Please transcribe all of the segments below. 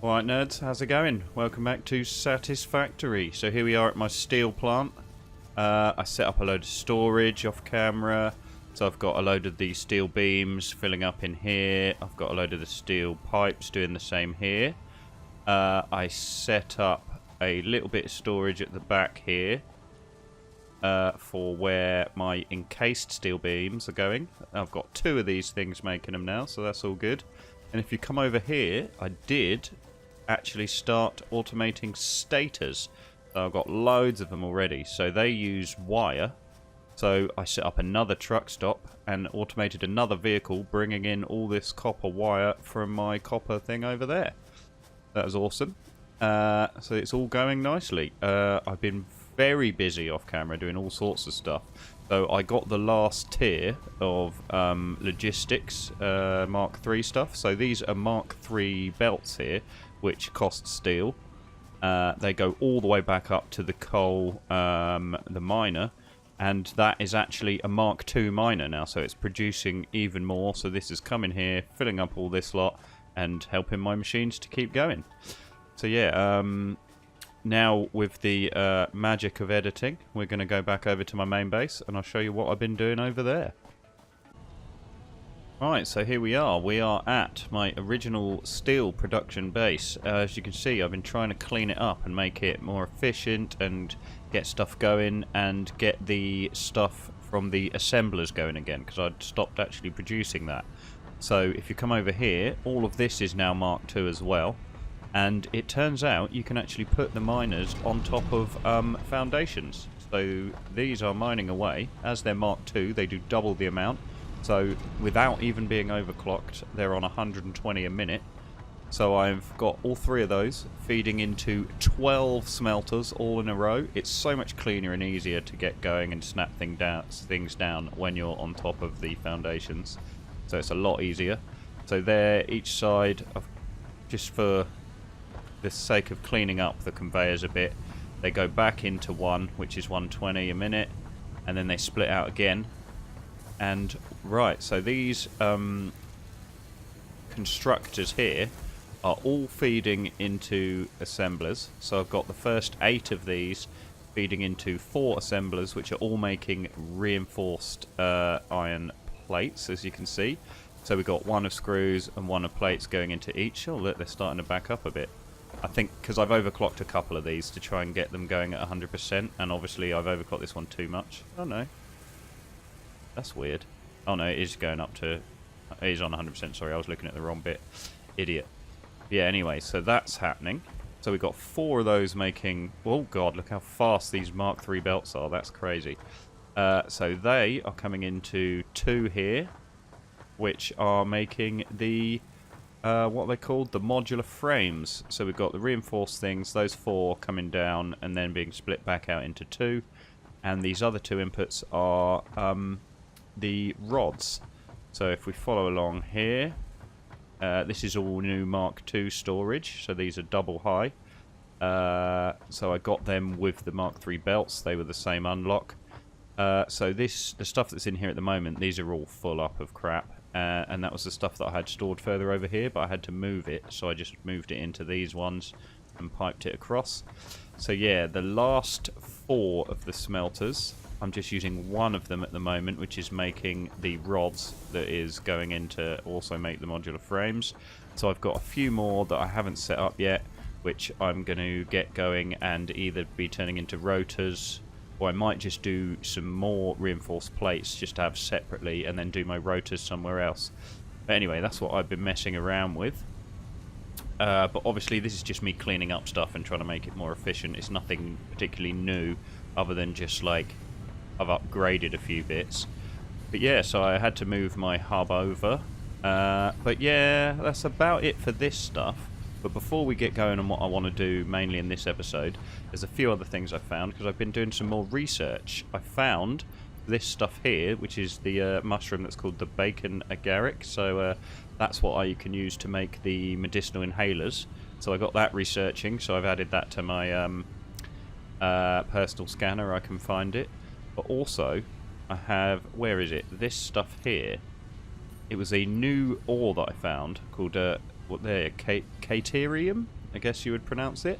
Alright nerds, how's it going? Welcome back to Satisfactory. So here we are at my steel plant. I set up a load of storage off camera. So I've got a load of these steel beams filling up in here. I've got a load of the steel pipes doing the same here. I set up a little bit of storage at the back here for where my encased steel beams are going. I've got two of these things making them now, so that's all good. And if you come over here, I did actually start automating stators. So I've got loads of them already. So they use wire. So I set up another truck stop and automated another vehicle, bringing in all this copper wire from my copper thing over there. That was awesome. So it's all going nicely. I've been very busy off camera doing all sorts of stuff. So I got the last tier of logistics Mark III stuff. So these are Mark III belts here, which cost steel. They go all the way back up to the coal, the miner. And that is actually a Mark II miner now, so it's producing even more. So this is coming here, filling up all this lot, and helping my machines to keep going. So yeah, now with the magic of editing, we're going to go back over to my main base, and I'll show you what I've been doing over there. Right, so here we are. We are at my original steel production base. As you can see, I've been trying to clean it up and make it more efficient and get stuff going and get the stuff from the assemblers going again, because I'd stopped actually producing that. So if you come over here, all of this is now Mark II as well. And it turns out you can actually put the miners on top of foundations. So these are mining away. As they're Mark II, they do double the amount. So without even being overclocked, they're on 120 a minute. So I've got all three of those feeding into 12 smelters all in a row. It's so much cleaner and easier to get going and snap things down when you're on top of the foundations. So it's a lot easier. So there, each side, just for the sake of cleaning up the conveyors a bit, they go back into one, which is 120 a minute, and then they split out again. And right, so these constructors here are all feeding into assemblers. So I've got the first 8 of these feeding into 4 assemblers, which are all making reinforced iron plates, as you can see. So we've got 1 of screws and 1 of plates going into each. Oh look, they're starting to back up a bit. I think because I've overclocked a couple of these to try and get them going at 100%, and obviously I've overclocked this one too much. Oh no. That's weird. Oh no, it is going up to... It is on 100%, sorry, I was looking at the wrong bit. Idiot. Yeah, anyway, so that's happening. So we've got 4 of those making... Oh god, look how fast these Mark III belts are. That's crazy. So they are coming into 2 here, which are making the... what are they called? The modular frames. So we've got the reinforced things, those 4 coming down and then being split back out into 2. And these other 2 inputs are... the rods. So if we follow along here, this is all new Mark II storage, so these are double high. So I got them with the Mark III belts, they were the same unlock. So the stuff that's in here at the moment, these are all full up of crap, and that was the stuff that I had stored further over here, but I had to move it, so I just moved it into these ones and piped it across. So yeah, the last 4 of the smelters, I'm just using 1 of them at the moment, which is making the rods that is going in to also make the modular frames. So I've got a few more that I haven't set up yet, which I'm going to get going and either be turning into rotors, or I might just do some more reinforced plates just to have separately and then do my rotors somewhere else. But anyway, that's what I've been messing around with. But obviously this is just me cleaning up stuff and trying to make it more efficient. It's nothing particularly new other than just like I've upgraded a few bits. But yeah, so I had to move my hub over. But yeah, that's about it for this stuff. But before we get going on what I want to do mainly in this episode, there's a few other things I found because I've been doing some more research. I found this stuff here, which is the mushroom that's called the bacon agaric. So that's what I can use to make the medicinal inhalers. So I got that researching, so I've added that to my personal scanner. I can find it. But also, I have, where is it? This stuff here. It was a new ore that I found called what there, Caterium? I guess you would pronounce it.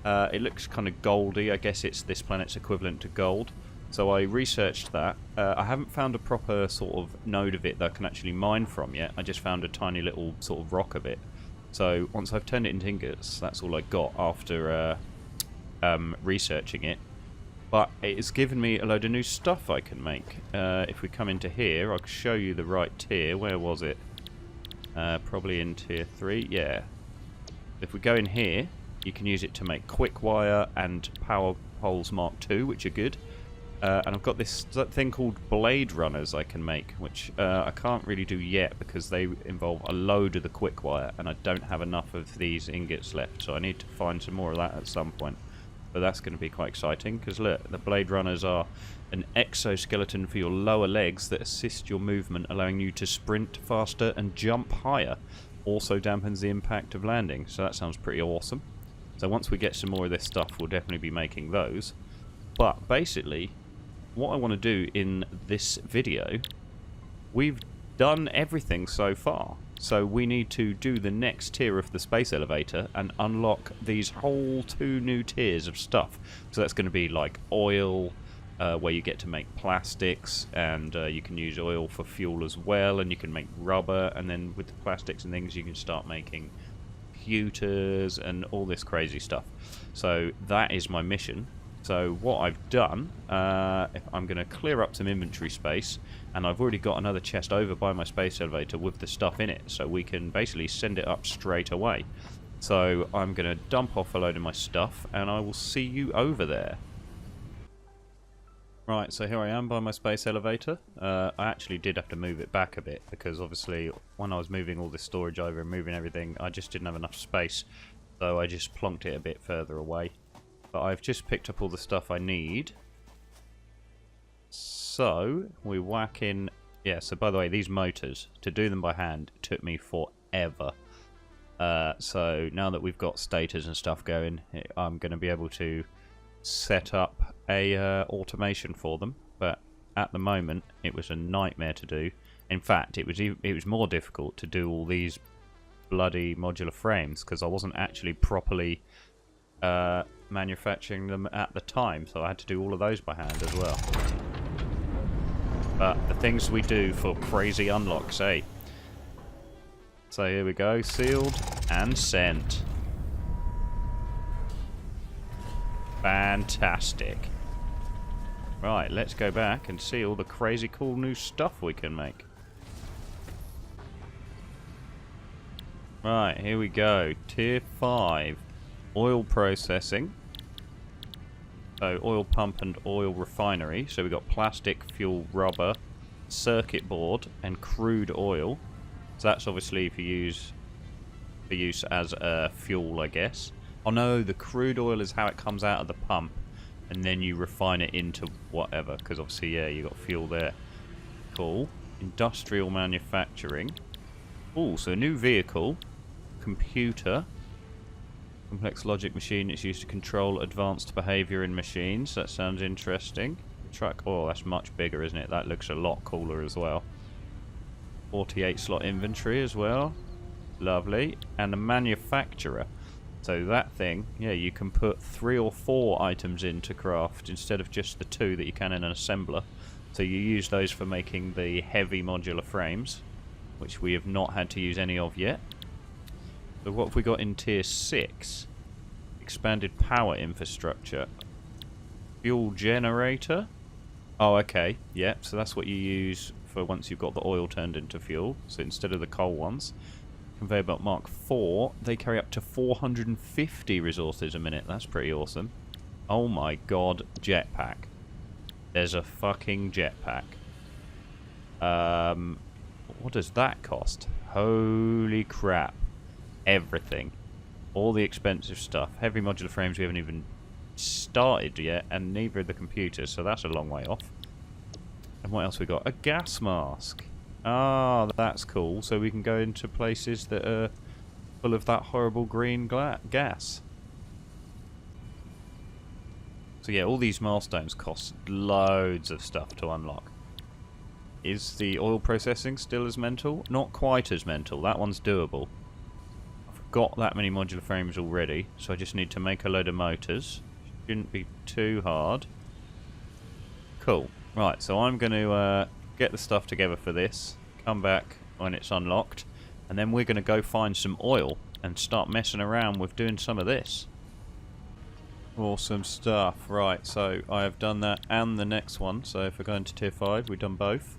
It looks kind of goldy. I guess it's this planet's equivalent to gold. So I researched that. I haven't found a proper sort of node of it that I can actually mine from yet. I just found a tiny little sort of rock of it. So once I've turned it into ingots, that's all I got after researching it. But it's given me a load of new stuff I can make. If we come into here, I'll show you the right tier. Where was it? Probably in tier 3. Yeah. If we go in here, you can use it to make quick wire and power poles Mark II, which are good. And I've got this thing called blade runners I can make, which I can't really do yet because they involve a load of the quick wire, and I don't have enough of these ingots left, so I need to find some more of that at some point. But that's going to be quite exciting, because look, the blade runners are an exoskeleton for your lower legs that assist your movement, allowing you to sprint faster and jump higher. Also dampens the impact of landing, so that sounds pretty awesome. So once we get some more of this stuff, we'll definitely be making those. But basically, what I want to do in this video, we've done everything so far. So we need to do the next tier of the space elevator and unlock these whole 2 new tiers of stuff. So that's going to be like oil, where you get to make plastics, and you can use oil for fuel as well, and you can make rubber, and then with the plastics and things you can start making computers and all this crazy stuff. So that is my mission. So what I've done, I'm going to clear up some inventory space, and I've already got another chest over by my space elevator with the stuff in it, so we can basically send it up straight away. So I'm going to dump off a load of my stuff, and I will see you over there. Right, so here I am by my space elevator. I actually did have to move it back a bit, because obviously when I was moving all this storage over and moving everything, I just didn't have enough space, so I just plonked it a bit further away. But I've just picked up all the stuff I need. So, we whack in... Yeah, so by the way, these motors, to do them by hand, took me forever. So, now that we've got stators and stuff going, I'm going to be able to set up a automation for them. But at the moment, it was a nightmare to do. In fact, it was more difficult to do all these bloody modular frames, because I wasn't actually properly... manufacturing them at the time, so I had to do all of those by hand as well. But the things we do for crazy unlocks, eh? So here we go, sealed and sent. Fantastic. Right, let's go back and see all the crazy cool new stuff we can make. Right, here we go. Tier 5. Oil processing. So oil pump and oil refinery. So we've got plastic, fuel, rubber, circuit board, and crude oil. So that's obviously for use as fuel, I guess. Oh no, the crude oil is how it comes out of the pump, and then you refine it into whatever. Because obviously, yeah, you got fuel there. Cool. Industrial manufacturing. Oh, so a new vehicle, computer. Complex logic machine. It's used to control advanced behavior in machines. That sounds interesting. Truck. Oh, that's much bigger, isn't it? That looks a lot cooler as well. 48 slot inventory as well. Lovely. And a manufacturer. So that thing, yeah, you can put 3 or 4 items in to craft instead of just the 2 that you can in an assembler. So you use those for making the heavy modular frames, which we have not had to use any of yet. So what have we got in tier 6? Expanded power infrastructure. Fuel generator. Oh, okay. Yep, so that's what you use for once you've got the oil turned into fuel. So instead of the coal ones. Conveyor belt Mark IV. They carry up to 450 resources a minute. That's pretty awesome. Oh my god, jetpack. There's a fucking jetpack. What does that cost? Holy crap. Everything. All the expensive stuff. Heavy modular frames we haven't even started yet, and neither of the computers, so that's a long way off. And what else we got? A gas mask. Ah, that's cool. So we can go into places that are full of that horrible green gas. So yeah, all these milestones cost loads of stuff to unlock. Is the oil processing still as mental? Not quite as mental. That one's doable. got that many modular frames already, so I just need to make a load of motors. Shouldn't be too hard. Cool. Right, so I'm going to get the stuff together for this, come back when it's unlocked, and then we're going to go find some oil and start messing around with doing some of this. Awesome stuff. Right, so I have done that and the next one. So if we're going to tier 5, we've done both.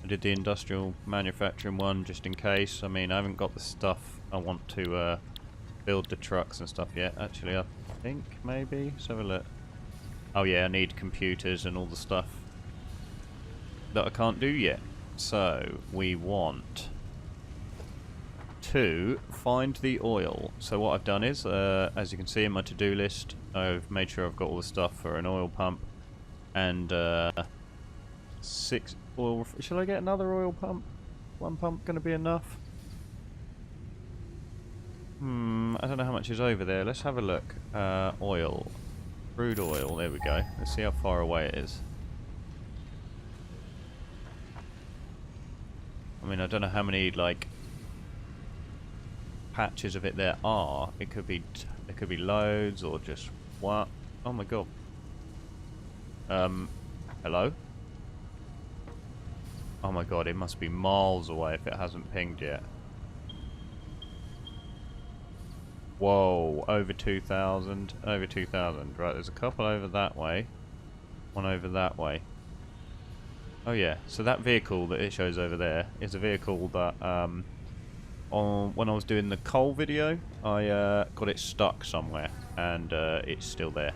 I did the industrial manufacturing one just in case. I mean, I haven't got the stuff I want to build the trucks and stuff yet. Actually, I think maybe. Let's have a look. Oh yeah, I need computers and all the stuff that I can't do yet. So we want to find the oil. So what I've done is, as you can see in my to-do list, I've made sure I've got all the stuff for an oil pump and 6 oil. Shall I get another oil pump? One pump going to be enough? I don't know how much is over there. Let's have a look. Oil. Crude oil. There we go. Let's see how far away it is. I mean, I don't know how many, like, patches of it there are. It could be loads or just what? Oh my god. Hello? Oh my god, it must be miles away if it hasn't pinged yet. Whoa, over 2,000, over 2,000. Right, there's a couple over that way, one over that way. Oh yeah, so that vehicle that it shows over there is a vehicle that when I was doing the coal video, I got it stuck somewhere, and it's still there.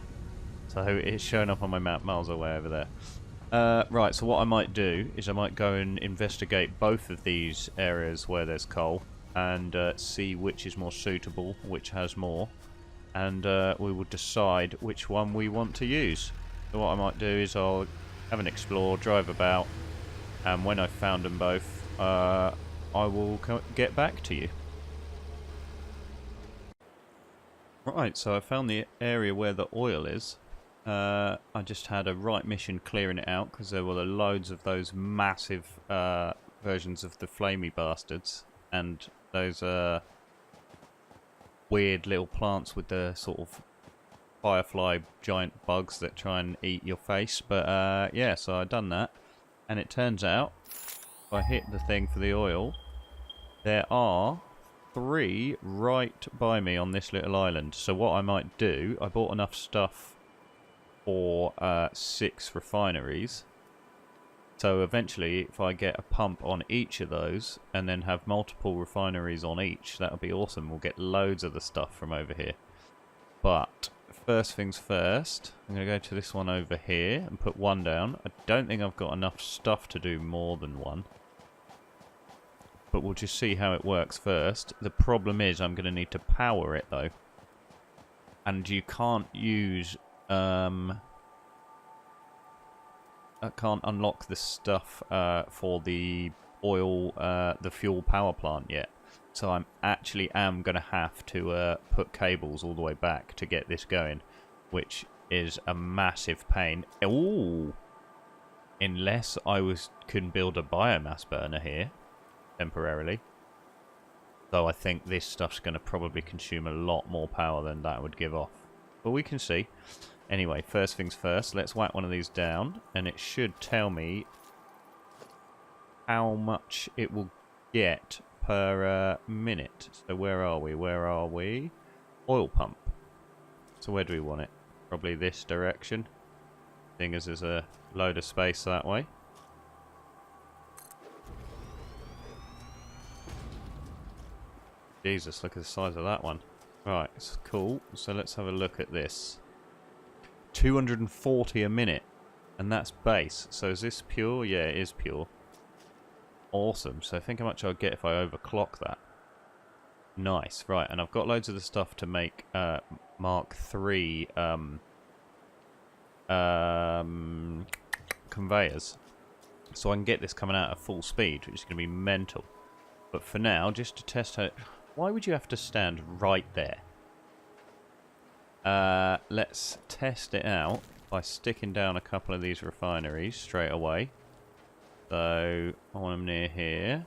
So it's showing up on my map miles away over there. Right, so what I might do is I might go and investigate both of these areas where there's coal, and see which is more suitable, which has more, and we will decide which one we want to use. So what I might do is I'll have an explore, drive about, and when I've found them both, I will get back to you. Right, so I found the area where the oil is. I just had a right mission clearing it out because there were loads of those massive versions of the flamey bastards and those weird little plants with the sort of firefly giant bugs that try and eat your face. But yeah, so I've done that, and it turns out if I hit the thing for the oil, there are 3 right by me on this little island. So what I might do, I bought enough stuff for 6 refineries. So eventually, if I get a pump on each of those and then have multiple refineries on each, that'll be awesome. We'll get loads of the stuff from over here. But first things first, I'm going to go to this one over here and put 1 down. I don't think I've got enough stuff to do more than 1. But we'll just see how it works first. The problem is I'm going to need to power it though. And you can't use... I can't unlock the stuff for the oil, the fuel power plant yet. So I'm actually am going to have to put cables all the way back to get this going, which is a massive pain. Ooh! Unless I can build a biomass burner here, temporarily. Though I think this stuff's going to probably consume a lot more power than that would give off. But we can see. Anyway, first things first, let's whack one of these down, and it should tell me how much it will get per minute. So where are we? Where are we? Oil pump. So where do we want it? Probably this direction, seeing as there's a load of space that way. Jesus, look at the size of that one. Right, it's cool. So let's have a look at this. 240 a minute, and that's base. So is this pure? Yeah, it is pure. Awesome. So think how much I'll get if I overclock that. Nice. Right, and I've got loads of the stuff to make Mark III conveyors, so I can get this coming out at full speed, which is going to be mental. But for now, just to test how... Why would you have to stand right there? Let's test it out by sticking down a couple of these refineries straight away. So I want them near here.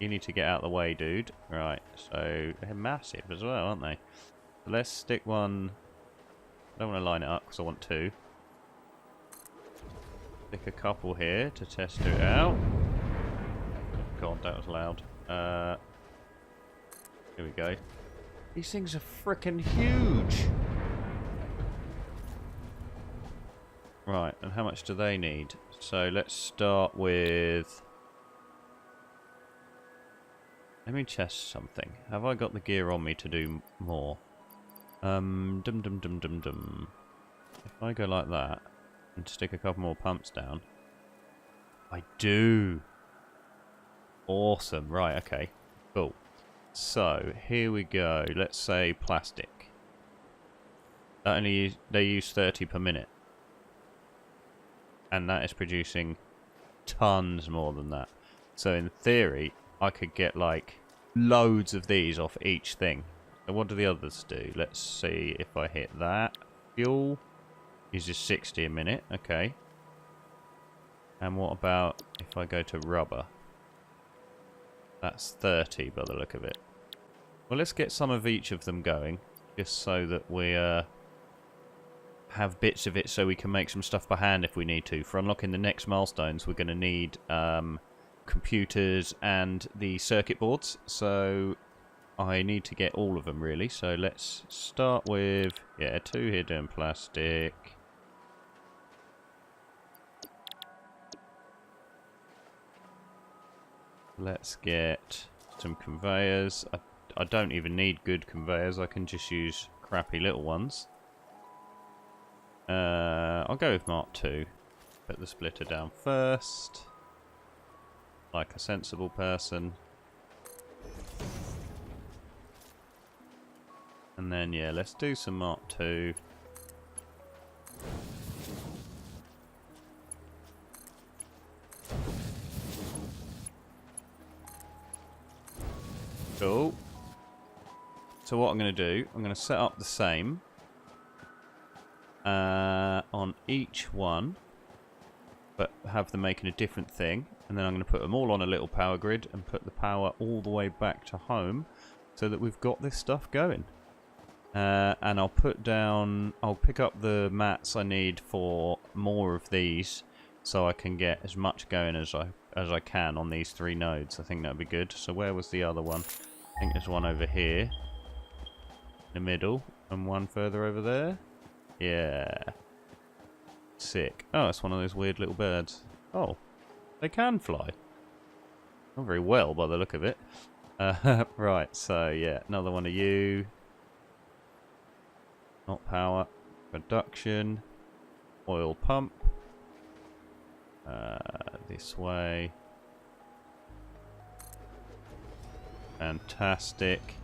You need to get out of the way, dude. Right, so they're massive as well, aren't they? So let's stick one... I don't want to line it up because I want two. Stick a couple here to test it out. Oh god, that was loud. Here we go. These things are freaking huge! Right, and how much do they need? So let's start with... Let me test something. Have I got the gear on me to do more? Dum dum dum dum dum. If I go like that and stick a couple more pumps down, I do. Awesome. Right. Okay. Cool. So here we go. Let's say plastic. That they use 30 per minute, and that is producing tons more than that. So in theory, I could get like loads of these off each thing. So what do the others do? Let's see if I hit that. Fuel uses 60 a minute. Okay. And what about if I go to rubber? That's 30 by the look of it. Well, let's get some of each of them going, just so that we have bits of it so we can make some stuff by hand if we need to. For unlocking the next milestones, we're going to need computers and the circuit boards, so I need to get all of them really. So let's start with, yeah, 2 here doing plastic. Let's get some conveyors. I don't even need good conveyors, I can just use crappy little ones. I'll go with Mark II. Put the splitter down first, like a sensible person. And then, yeah, let's do some Mark II. Cool. So what I'm going to do, I'm going to set up the same on each one, but have them making a different thing. And then I'm going to put them all on a little power grid and put the power all the way back to home so that we've got this stuff going. And I'll pick up the mats I need for more of these so I can get as much going as I can on these 3 nodes. I think that'd be good. So where was the other one? I think there's one over here in the middle and one further over there. Yeah. Sick. Oh, it's one of those weird little birds. Oh, they can fly. Not very well by the look of it. Right, so yeah, another one of you. Not power. Production. Oil pump. This way. Fantastic.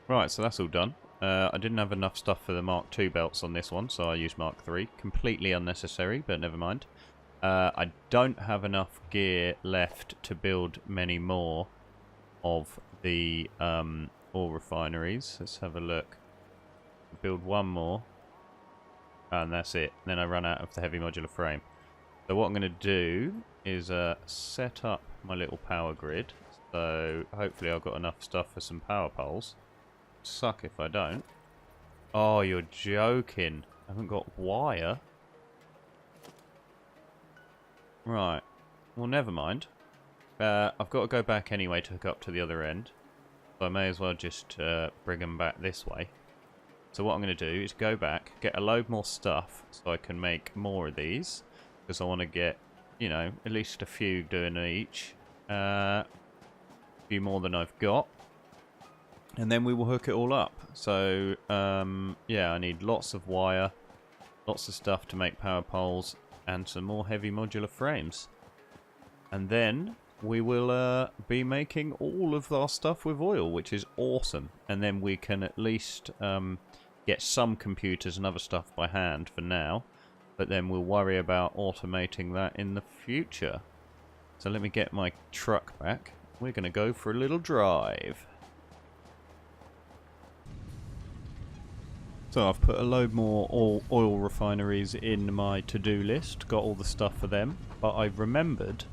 Right, so that's all done. I didn't have enough stuff for the Mark II belts on this one, so I used Mark III. Completely unnecessary, but never mind. I don't have enough gear left to build many more of the oil refineries. Let's have a look. Build one more, and that's it. Then I run out of the heavy modular frame. So what I'm going to do is set up my little power grid. So hopefully I've got enough stuff for some power poles. Suck if I don't. Oh, you're joking. I haven't got wire. Right. Well, never mind. I've got to go back anyway to hook up to the other end. So I may as well just bring them back this way. So what I'm going to do is go back, get a load more stuff so I can make more of these. Because I want to get, you know, at least a few doing each. A few more than I've got. And then we will hook it all up. So, yeah, I need lots of wire, lots of stuff to make power poles, and some more heavy modular frames. And then we will be making all of our stuff with oil, which is awesome. And then we can at least get some computers and other stuff by hand for now. But then we'll worry about automating that in the future. So let me get my truck back. We're going to go for a little drive. So I've put a load more oil refineries in my to-do list. Got all the stuff for them. But I've remembered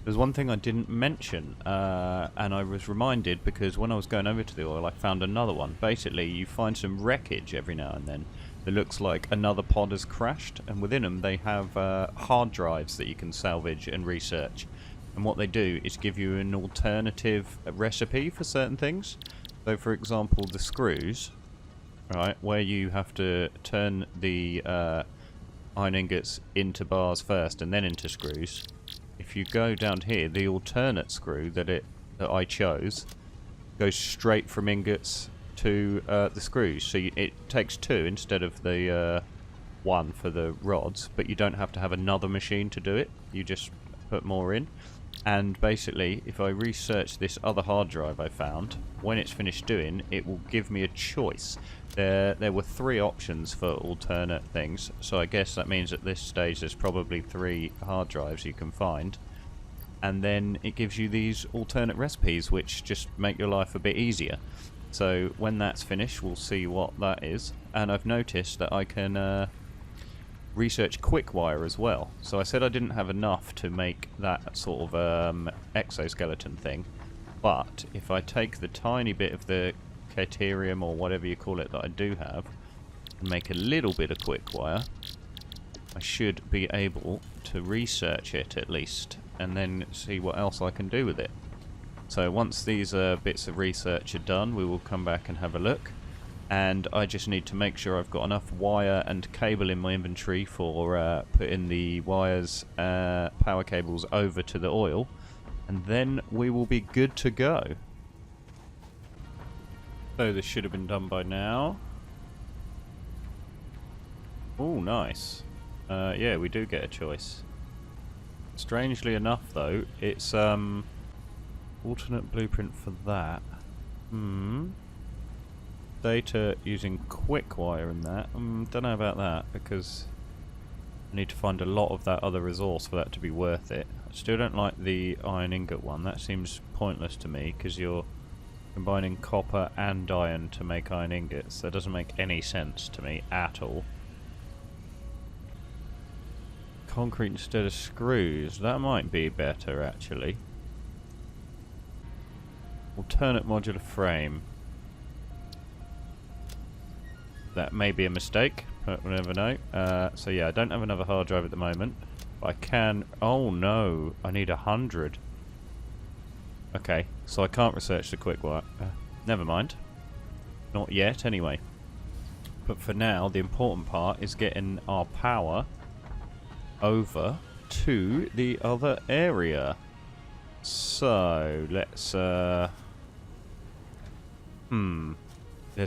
There's one thing I didn't mention, and I was reminded because when I was going over to the oil, I found another one. Basically, you find some wreckage every now and then that looks like another pod has crashed, and within them they have hard drives that you can salvage and research. And what they do is give you an alternative recipe for certain things. So, for example, the screws, right, where you have to turn the iron ingots into bars first and then into screws. If you go down here, the alternate screw that I chose goes straight from ingots to the screws. So it takes two instead of the one for the rods, but you don't have to have another machine to do it. You just put more in. And basically, if I research this other hard drive I found, when it's finished doing, it will give me a choice. There were 3 options for alternate things, so I guess that means at this stage there's probably 3 hard drives you can find. And then it gives you these alternate recipes, which just make your life a bit easier. So when that's finished, we'll see what that is. And I've noticed that I can research quick wire as well. So I said I didn't have enough to make that sort of exoskeleton thing, but if I take the tiny bit of the Caterium or whatever you call it that I do have and make a little bit of quick wire, I should be able to research it at least and then see what else I can do with it. So once these bits of research are done, we will come back and have a look. And I just need to make sure I've got enough wire and cable in my inventory for putting the wires, power cables over to the oil, and then we will be good to go. So this should have been done by now. Oh, nice. Yeah, we do get a choice. Strangely enough, though, it's alternate blueprint for that. Data using quick wire and that. Don't know about that because I need to find a lot of that other resource for that to be worth it. I still don't like the iron ingot one. That seems pointless to me because you're combining copper and iron to make iron ingots. That doesn't make any sense to me at all. Concrete instead of screws. That might be better actually. Alternate modular frame. That may be a mistake, but we'll never know. So yeah, I don't have another hard drive at the moment, but I can... Oh no, I need 100. Okay, so I can't research the quick wire. Never mind. Not yet, anyway. But for now, the important part is getting our power over to the other area. So, let's... There's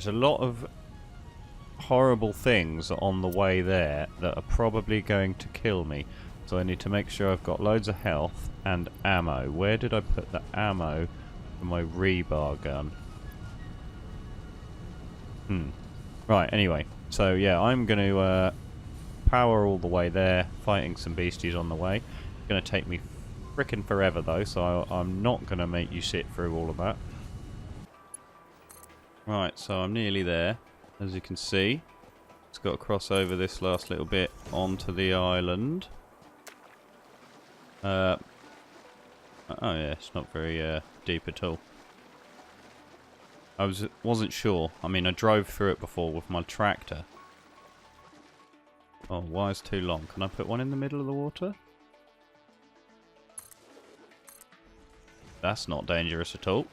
a lot of horrible things on the way there that are probably going to kill me, so I need to make sure I've got loads of health and ammo. Where did I put the ammo for my rebar gun? Right, anyway, so yeah, I'm going to power all the way there, fighting some beasties on the way. It's going to take me frickin' forever though, so I'm not going to make you sit through all of that. Right, so I'm nearly there. As you can see, it's got to cross over this last little bit onto the island. Oh yeah, it's not very deep at all. I wasn't sure. I mean, I drove through it before with my tractor. Oh, wire's too long. Can I put one in the middle of the water? That's not dangerous at all.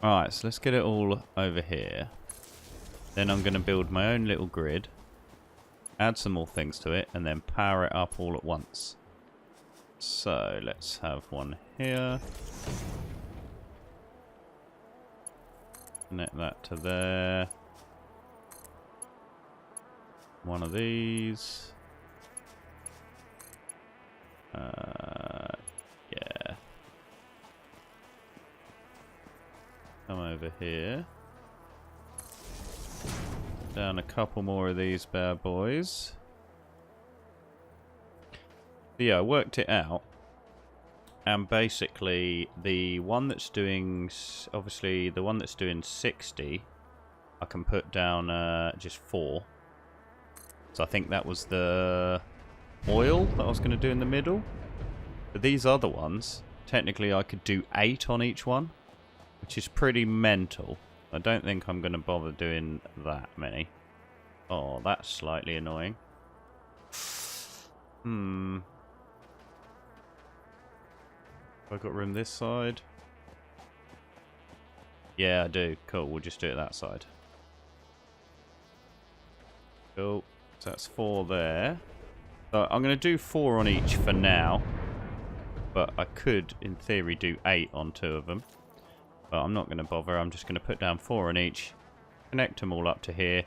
Alright, so let's get it all over here. Then I'm going to build my own little grid, add some more things to it, and then power it up all at once. So, let's have one here. Connect that to there. One of these. Yeah. Come over here. Down a couple more of these bad boys. But yeah, I worked it out. And basically, the one that's doing... Obviously, the one that's doing 60, I can put down just 4. So I think that was the oil that I was going to do in the middle. But these other ones, technically I could do 8 on each one, which is pretty mental. I don't think I'm going to bother doing that many. Oh, that's slightly annoying. Have I got room this side? Yeah, I do. Cool, we'll just do it that side. Cool. So that's 4 there. So I'm going to do 4 on each for now. But I could, in theory, do 8 on 2 of them. But I'm not going to bother. I'm just going to put down 4 on each. Connect them all up to here.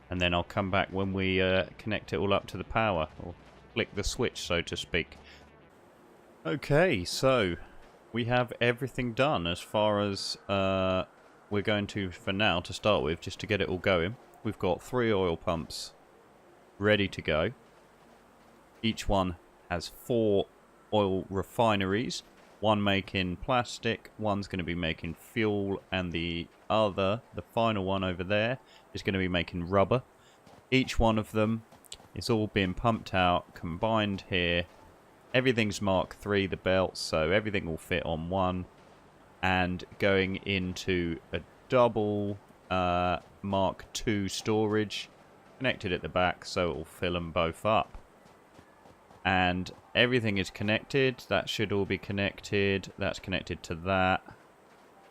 And then I'll come back when we connect it all up to the power. Or flick the switch, so to speak. Okay, so we have everything done as far as we're going to, for now, to start with, just to get it all going. We've got 3 oil pumps ready to go. Each one has 4 oil refineries. One making plastic, one's going to be making fuel, and the other, the final one over there, is going to be making rubber. Each one of them is all being pumped out, combined here. Everything's Mark III, the belts, so everything will fit on one. And going into a double Mark II storage, connected at the back, so it will fill them both up. And everything is connected. That should all be connected. That's connected to that.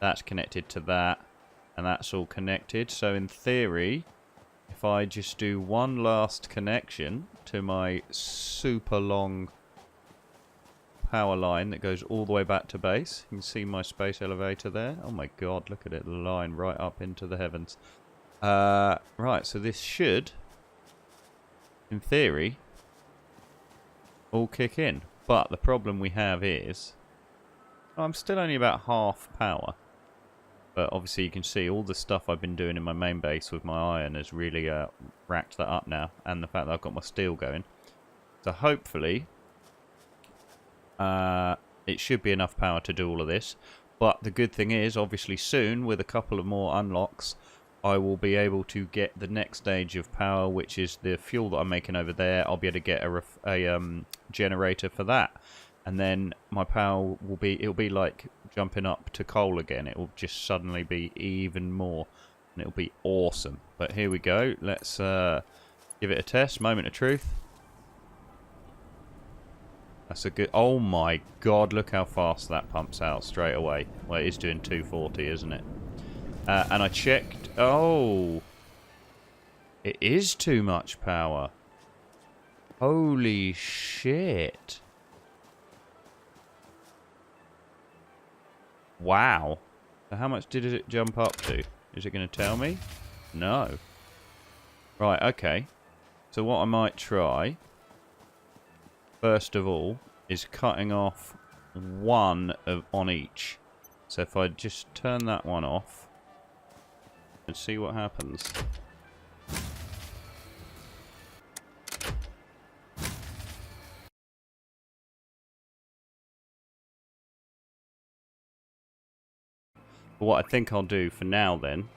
That's connected to that. And that's all connected. So in theory, if I just do one last connection to my super long power line that goes all the way back to base. You can see my space elevator there. Oh my god, look at it, the line right up into the heavens. Right, so this should, in theory, all kick in. But the problem we have is, I'm still only about half power. But obviously you can see all the stuff I've been doing in my main base with my iron has really racked that up now. And the fact that I've got my steel going. So hopefully it should be enough power to do all of this. But the good thing is, obviously soon, with a couple of more unlocks, I will be able to get the next stage of power, which is the fuel that I'm making over there. I'll be able to get a generator for that. And then my power will be, it'll be like jumping up to coal again. It will just suddenly be even more. And it'll be awesome. But here we go. Let's give it a test. Moment of truth. That's a good... Oh my god, look how fast that pumps out straight away. Well, it is doing 240, isn't it? And I checked... Oh! It is too much power. Holy shit. Wow. So how much did it jump up to? Is it going to tell me? No. Right, okay. So what I might try, first of all, is cutting off one on each. So if I just turn that one off and see what happens. But what I think I'll do for now then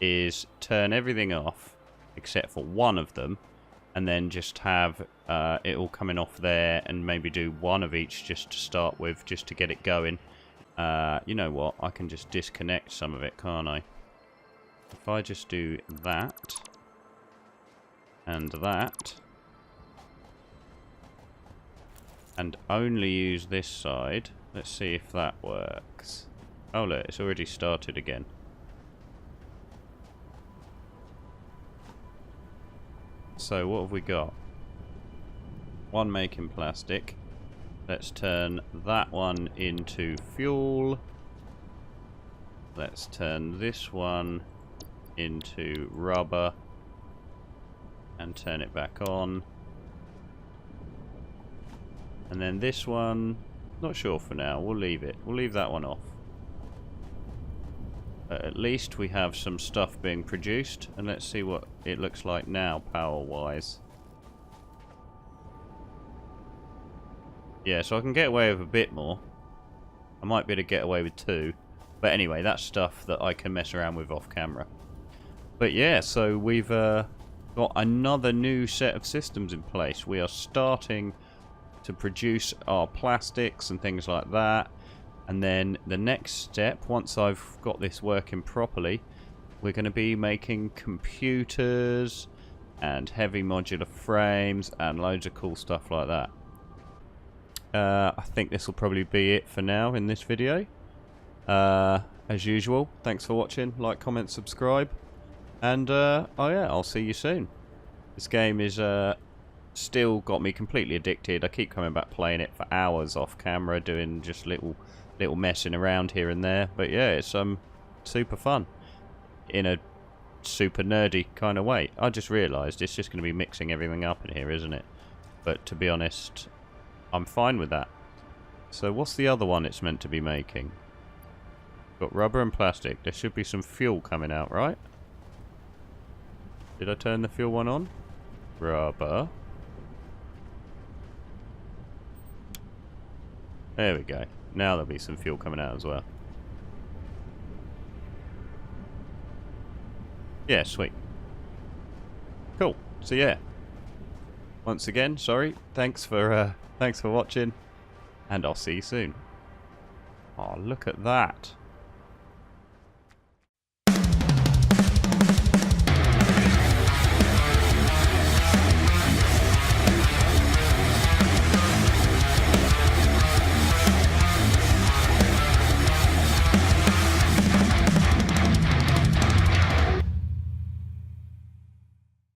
is turn everything off except for one of them, and then just have it all coming off there, and maybe do one of each just to start with, just to get it going. You know what, I can just disconnect some of it, can't I? If I just do that and that and only use this side, let's see if that works. Oh look, it's already started again. So what have we got? One making plastic. Let's turn that one into fuel. Let's turn this one into rubber and turn it back on. And then this one, not sure for now, we'll leave it. We'll leave that one off. But at least we have some stuff being produced, and let's see what it looks like now power wise. Yeah, so I can get away with a bit more. I might be able to get away with 2. But anyway, that's stuff that I can mess around with off camera. But yeah, so we've got another new set of systems in place. We are starting to produce our plastics and things like that. And then the next step, once I've got this working properly, we're going to be making computers and heavy modular frames and loads of cool stuff like that. I think this will probably be it for now in this video. As usual, thanks for watching. Like, comment, subscribe. And, oh yeah, I'll see you soon. This game is still got me completely addicted. I keep coming back playing it for hours off camera, doing just little messing around here and there. But yeah, it's super fun in a super nerdy kind of way. I just realised it's just going to be mixing everything up in here, isn't it? But to be honest, I'm fine with that. So what's the other one it's meant to be making? Got rubber and plastic. There should be some fuel coming out, right? Did I turn the fuel one on? Rubber. There we go. Now there'll be some fuel coming out as well. Yeah, sweet. Cool. So yeah. Once again, sorry. Thanks for watching, and I'll see you soon. Oh, look at that.